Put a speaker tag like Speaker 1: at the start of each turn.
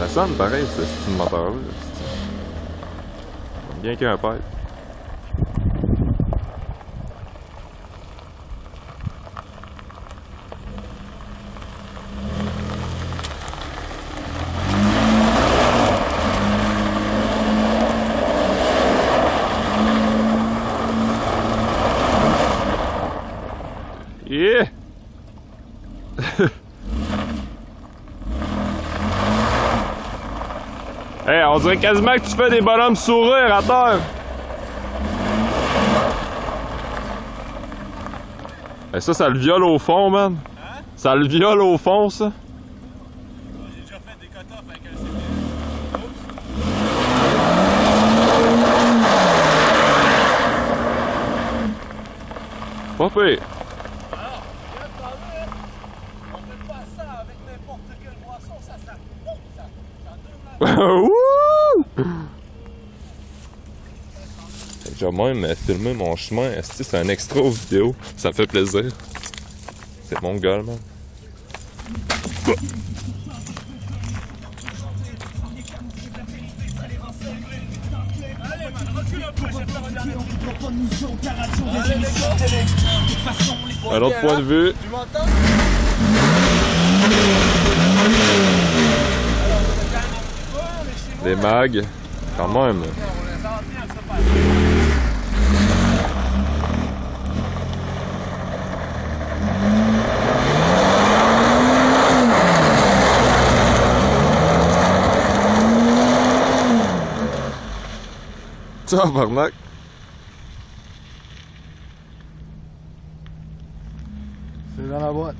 Speaker 1: Ça sonne pareil, ce style moteur-là. Bien qu'un père. Yeah! Hey, on dirait quasiment que tu fais des bonhommes sourire à terre! Hey, ça le viole au fond, man!
Speaker 2: Hein?
Speaker 1: Ça le viole au fond, ça!
Speaker 2: J'ai déjà fait des cut-offs avec un
Speaker 1: Pas pire!
Speaker 2: Alors, viens de parler, hein? On fait pas ça avec n'importe quelle boisson, ça monte, ça
Speaker 1: Wouh! Je vais même filmer mon chemin. C'est un extra aux vidéos. Ça me fait plaisir. C'est mon gars, man. Un autre point de vue.
Speaker 2: Tu m'entends?
Speaker 1: Les mags. Quand même. Tabarnak.
Speaker 2: C'est dans la boîte.